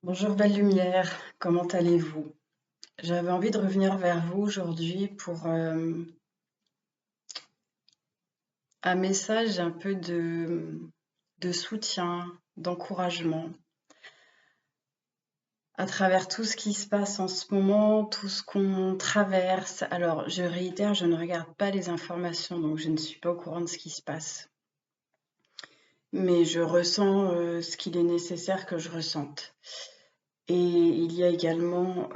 Bonjour belle lumière, comment allez-vous? J'avais envie de revenir vers vous aujourd'hui pour un message un peu de soutien, d'encouragement à travers tout ce qui se passe en ce moment, tout ce qu'on traverse. Alors, je réitère, je ne regarde pas les informations, donc je ne suis pas au courant de ce qui se passe. Mais je ressens ce qu'il est nécessaire que je ressente. Et il y a également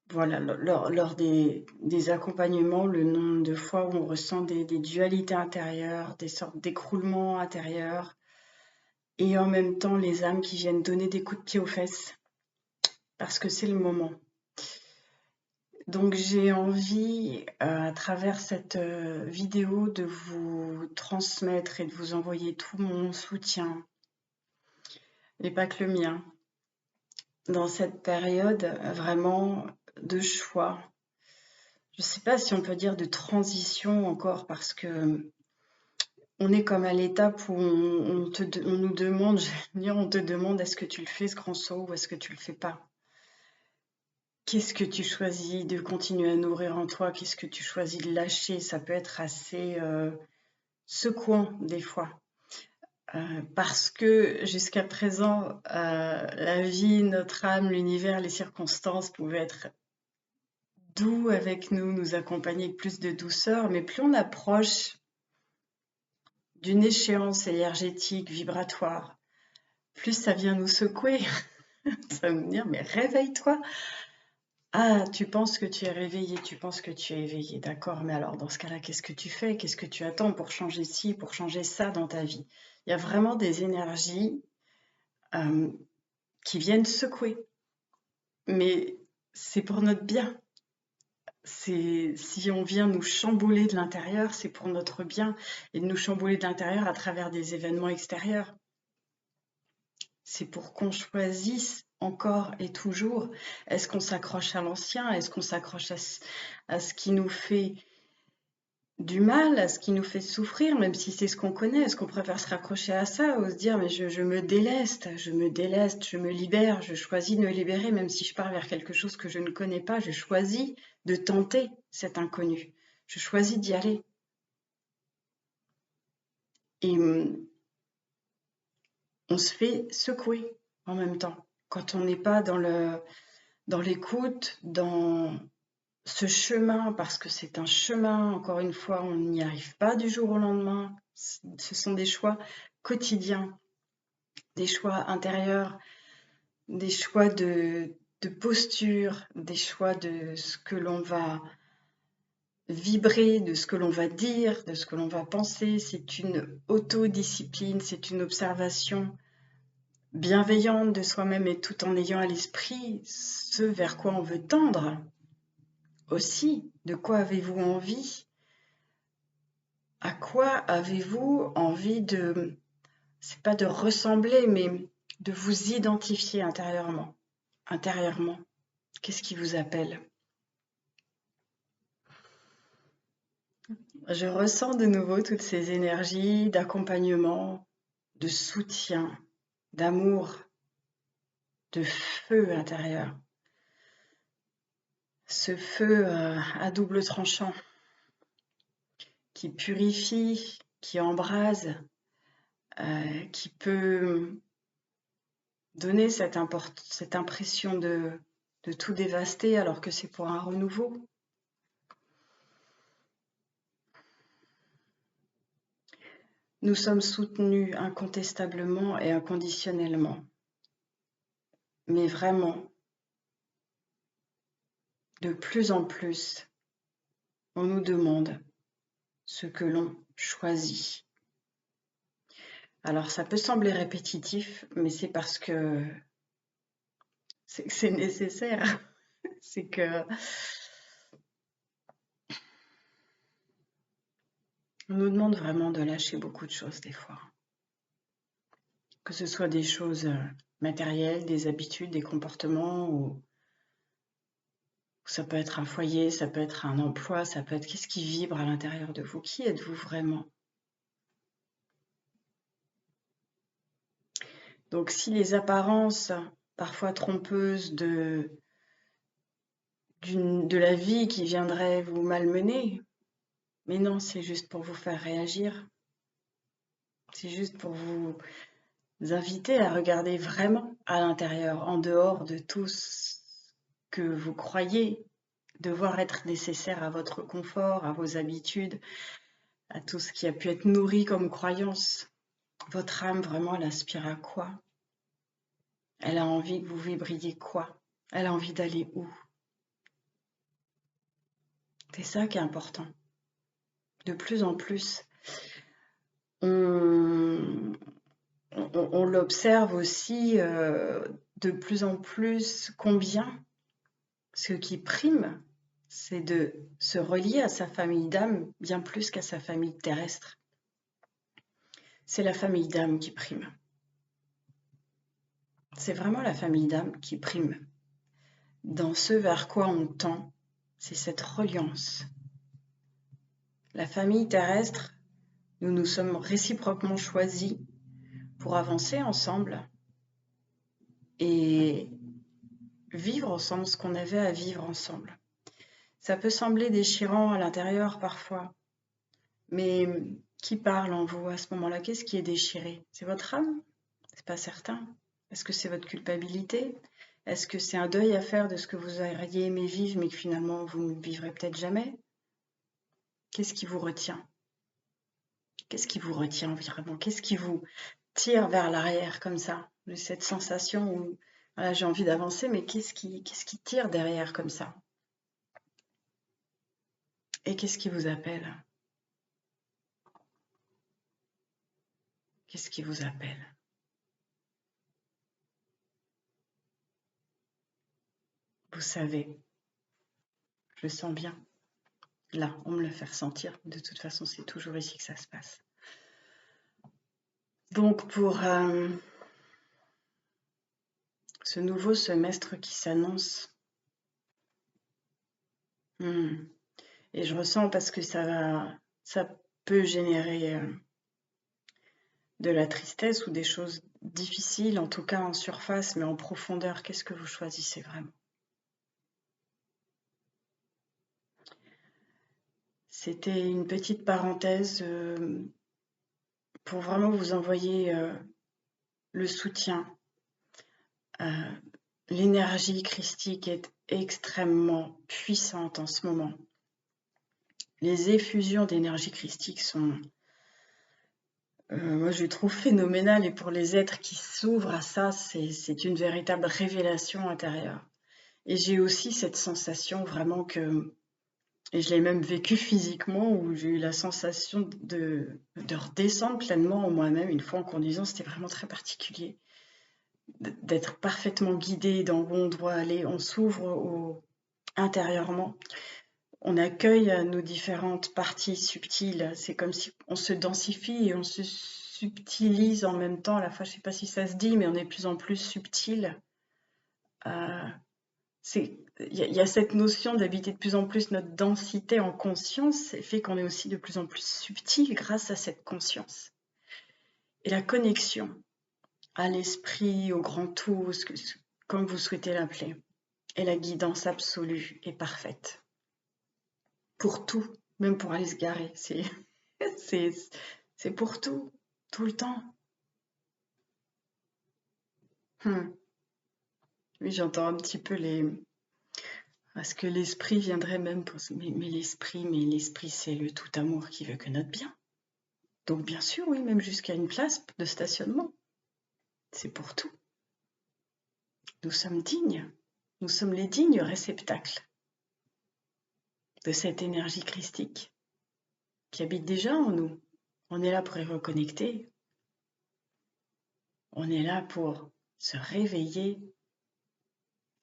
voilà, lors des accompagnements, le nombre de fois où on ressent des dualités intérieures, des sortes d'écroulements intérieurs, et en même temps les âmes qui viennent donner des coups de pied aux fesses, parce que c'est le moment. Donc j'ai envie, à travers cette vidéo, de vous transmettre et de vous envoyer tout mon soutien, et pas que le mien, dans cette période vraiment de choix. Je ne sais pas si on peut dire de transition encore, parce que on est comme à l'étape où on nous demande, je veux dire, on te demande est-ce que tu le fais ce grand saut ou est-ce que tu le fais pas? Qu'est-ce que tu choisis de continuer à nourrir en toi? Qu'est-ce que tu choisis de lâcher? Ça peut être assez secouant des fois. Parce que jusqu'à présent, la vie, notre âme, l'univers, les circonstances pouvaient être doux avec nous, nous accompagner avec plus de douceur, mais plus on approche d'une échéance énergétique, vibratoire, plus ça vient nous secouer. Ça va nous dire, mais réveille-toi. Ah, tu penses que tu es réveillé, tu penses que tu es éveillé, d'accord, mais alors dans ce cas-là, qu'est-ce que tu fais? Qu'est-ce que tu attends pour changer ci, pour changer ça dans ta vie? Il y a vraiment des énergies euh, qui viennent secouer, mais c'est pour notre bien. Si on vient nous chambouler de l'intérieur, c'est pour notre bien, et de nous chambouler de l'intérieur à travers des événements extérieurs. C'est pour qu'on choisisse encore et toujours. Est-ce qu'on s'accroche à l'ancien? Est-ce qu'on s'accroche à ce qui nous fait du mal, à ce qui nous fait souffrir, même si c'est ce qu'on connaît? Est-ce qu'on préfère se raccrocher à ça ou se dire, mais je me déleste, je me déleste, je me libère, je choisis de me libérer, même si je pars vers quelque chose que je ne connais pas, je choisis de tenter cet inconnu. Je choisis d'y aller. Et on se fait secouer en même temps. Quand on n'est pas dans l'écoute, dans ce chemin, parce que c'est un chemin, encore une fois, on n'y arrive pas du jour au lendemain. Ce sont des choix quotidiens, des choix intérieurs, des choix de posture, des choix de ce que l'on va vibrer, de ce que l'on va dire, de ce que l'on va penser. C'est une autodiscipline, c'est une observation bienveillante de soi-même, et tout en ayant à l'esprit ce vers quoi on veut tendre. Aussi, de quoi avez-vous envie? À quoi avez-vous envie de, c'est pas de ressembler, mais de vous identifier intérieurement? Intérieurement, qu'est-ce qui vous appelle? Je ressens de nouveau toutes ces énergies d'accompagnement, de soutien, d'amour, de feu intérieur. Ce feu à double tranchant qui purifie, qui embrase, qui peut donner cette impression de tout dévaster alors que c'est pour un renouveau. Nous sommes soutenus incontestablement et inconditionnellement, mais vraiment, de plus en plus, on nous demande ce que l'on choisit. Alors ça peut sembler répétitif, mais c'est parce que c'est nécessaire. C'est que on nous demande vraiment de lâcher beaucoup de choses des fois. Que ce soit des choses matérielles, des habitudes, des comportements, ou ça peut être un foyer, ça peut être un emploi, ça peut être qu'est-ce qui vibre à l'intérieur de vous? Qui êtes-vous vraiment? Donc si les apparences parfois trompeuses de la vie qui viendrait vous malmener, mais non, c'est juste pour vous faire réagir. C'est juste pour vous inviter à regarder vraiment à l'intérieur, en dehors de tout ce que vous croyez devoir être nécessaire à votre confort, à vos habitudes, à tout ce qui a pu être nourri comme croyance. Votre âme, vraiment, elle aspire à quoi? Elle a envie que vous vibriez quoi? Elle a envie d'aller où? C'est ça qui est important. De plus en plus, on l'observe aussi de plus en plus combien ce qui prime, c'est de se relier à sa famille d'âme bien plus qu'à sa famille terrestre. C'est la famille d'âme qui prime. C'est vraiment la famille d'âme qui prime. Dans ce vers quoi on tend, c'est cette reliance. La famille terrestre, nous nous sommes réciproquement choisis pour avancer ensemble et vivre ensemble ce qu'on avait à vivre ensemble. Ça peut sembler déchirant à l'intérieur parfois, mais qui parle en vous à ce moment-là? Qu'est-ce qui est déchiré? C'est votre âme? C'est pas certain. Est-ce que c'est votre culpabilité? Est-ce que c'est un deuil à faire de ce que vous auriez aimé vivre mais que finalement vous ne vivrez peut-être jamais? Qu'est-ce qui vous retient? Qu'est-ce qui vous retient vraiment? Qu'est-ce qui vous tire vers l'arrière comme ça? Cette sensation où voilà, j'ai envie d'avancer, mais qu'est-ce qui tire derrière comme ça? Et qu'est-ce qui vous appelle? Qu'est-ce qui vous appelle? Vous savez, je le sens bien. Là, on me le fait ressentir. De toute façon, c'est toujours ici que ça se passe. Donc, pour ce nouveau semestre qui s'annonce, et je ressens parce que ça peut générer de la tristesse ou des choses difficiles, en tout cas en surface, mais en profondeur, qu'est-ce que vous choisissez vraiment? C'était une petite parenthèse pour vraiment vous envoyer le soutien. L'énergie christique est extrêmement puissante en ce moment. Les effusions d'énergie christique sont, moi je les trouve phénoménales, et pour les êtres qui s'ouvrent à ça, c'est une véritable révélation intérieure. Et j'ai aussi cette sensation vraiment que, et je l'ai même vécu physiquement, où j'ai eu la sensation de redescendre pleinement en moi-même une fois en conduisant. C'était vraiment très particulier d'être parfaitement guidé dans où on doit aller. On s'ouvre intérieurement. On accueille nos différentes parties subtiles. C'est comme si on se densifie et on se subtilise en même temps. À la fois, je ne sais pas si ça se dit, mais on est de plus en plus subtil. Il y a cette notion d'habiter de plus en plus notre densité en conscience, et fait qu'on est aussi de plus en plus subtil grâce à cette conscience. Et la connexion à l'esprit, au grand tout, comme vous souhaitez l'appeler, et la guidance absolue et parfaite. Pour tout, même pour aller se garer, c'est pour tout le temps. Oui, j'entends un petit peu parce que l'esprit viendrait même pour... Mais l'esprit, c'est le tout amour qui veut que notre bien. Donc bien sûr, oui, même jusqu'à une place de stationnement. C'est pour tout. Nous sommes dignes. Nous sommes les dignes réceptacles de cette énergie christique qui habite déjà en nous. On est là pour y reconnecter. On est là pour se réveiller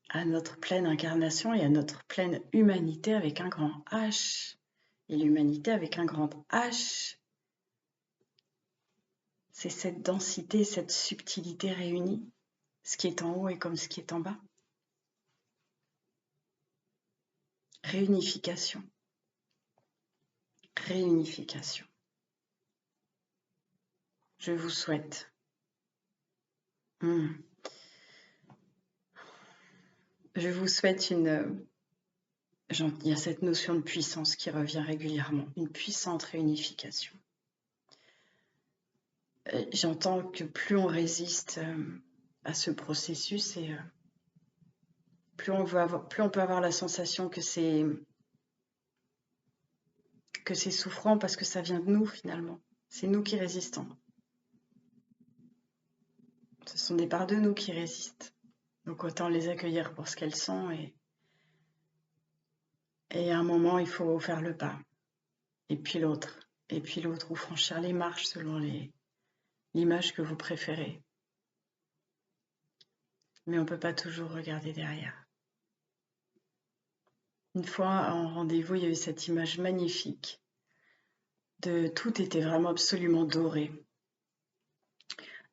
à notre pleine incarnation et à notre pleine humanité avec un grand H. Et l'humanité avec un grand H, c'est cette densité, cette subtilité réunie, ce qui est en haut est comme ce qui est en bas. Réunification. Réunification. Je vous souhaite Hmm. Je vous souhaite une... Il y a cette notion de puissance qui revient régulièrement, une puissante réunification. J'entends que plus on résiste à ce processus et plus on peut avoir la sensation que c'est souffrant parce que ça vient de nous finalement. C'est nous qui résistons. Ce sont des parts de nous qui résistent. Donc autant les accueillir pour ce qu'elles sont et à un moment il faut faire le pas. Et puis l'autre, ou franchir les marches selon l'image que vous préférez. Mais on ne peut pas toujours regarder derrière. Une fois en rendez-vous, il y a eu cette image magnifique de tout était vraiment absolument doré,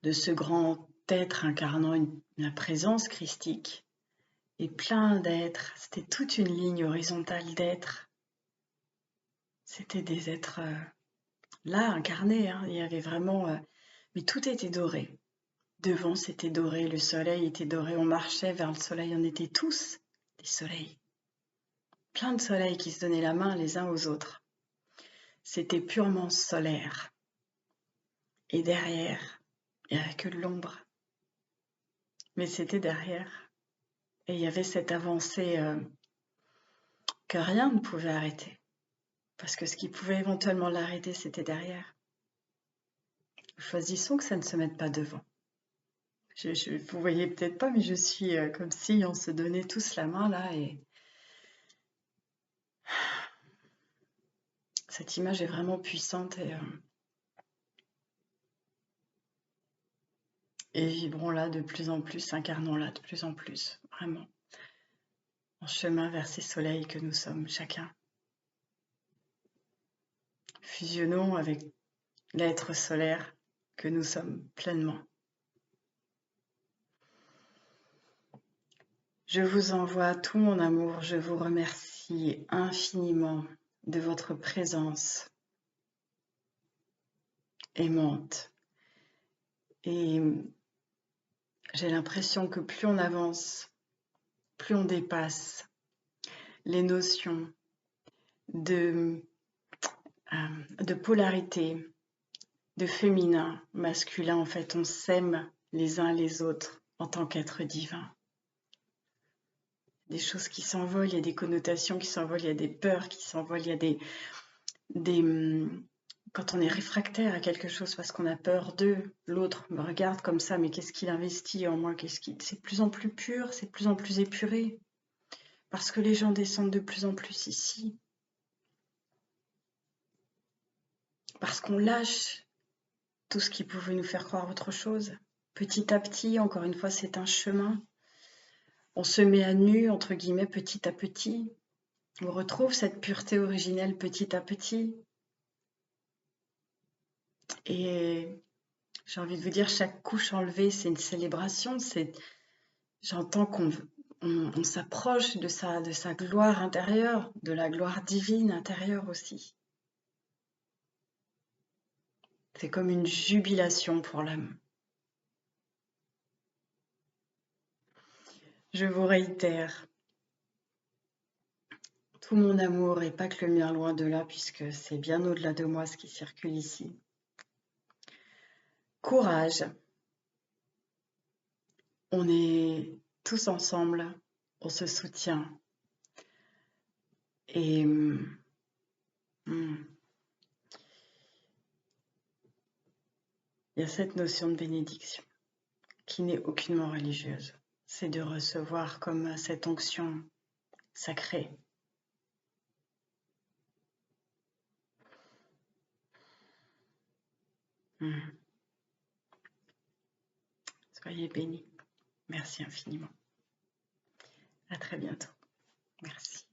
de ce grand être incarnant la présence christique et plein d'êtres. C'était toute une ligne horizontale d'êtres. C'était des êtres là, incarnés. Hein. Il y avait vraiment... mais tout était doré. Devant, c'était doré. Le soleil était doré. On marchait vers le soleil. On était tous des soleils. Plein de soleils qui se donnaient la main les uns aux autres. C'était purement solaire. Et derrière, il n'y avait que de l'ombre. Mais c'était derrière. Et il y avait cette avancée que rien ne pouvait arrêter. Parce que ce qui pouvait éventuellement l'arrêter, c'était derrière. Choisissons que ça ne se mette pas devant. Vous voyez peut-être pas, mais je suis comme si on se donnait tous la main là et cette image est vraiment puissante et vibrons là de plus en plus, incarnons là de plus en plus, vraiment, en chemin vers ces soleils que nous sommes chacun. Fusionnons avec l'être solaire que nous sommes pleinement. Je vous envoie tout mon amour, je vous remercie infiniment de votre présence aimante. Et j'ai l'impression que plus on avance, plus on dépasse les notions de polarité, de féminin, masculin. En fait, on s'aime les uns les autres en tant qu'être divin. Des choses qui s'envolent, il y a des connotations qui s'envolent, il y a des peurs qui s'envolent, il y a des quand on est réfractaire à quelque chose parce qu'on a peur d'eux, l'autre me regarde comme ça, mais qu'est-ce qu'il investit en moi, c'est de plus en plus pur, c'est de plus en plus épuré, parce que les gens descendent de plus en plus ici, parce qu'on lâche tout ce qui pouvait nous faire croire autre chose. Petit à petit, encore une fois, c'est un chemin. On se met à nu, entre guillemets, petit à petit. On retrouve cette pureté originelle petit à petit. Et j'ai envie de vous dire, chaque couche enlevée, c'est une célébration. J'entends qu'on s'approche de sa gloire intérieure, de la gloire divine intérieure aussi. C'est comme une jubilation pour l'âme. Je vous réitère tout mon amour et pas que le mien, loin de là, puisque c'est bien au-delà de moi ce qui circule ici. Courage. On est tous ensemble, on se soutient. Et il y a cette notion de bénédiction qui n'est aucunement religieuse. C'est de recevoir comme cette onction sacrée. Soyez bénis. Merci infiniment. À très bientôt. Merci.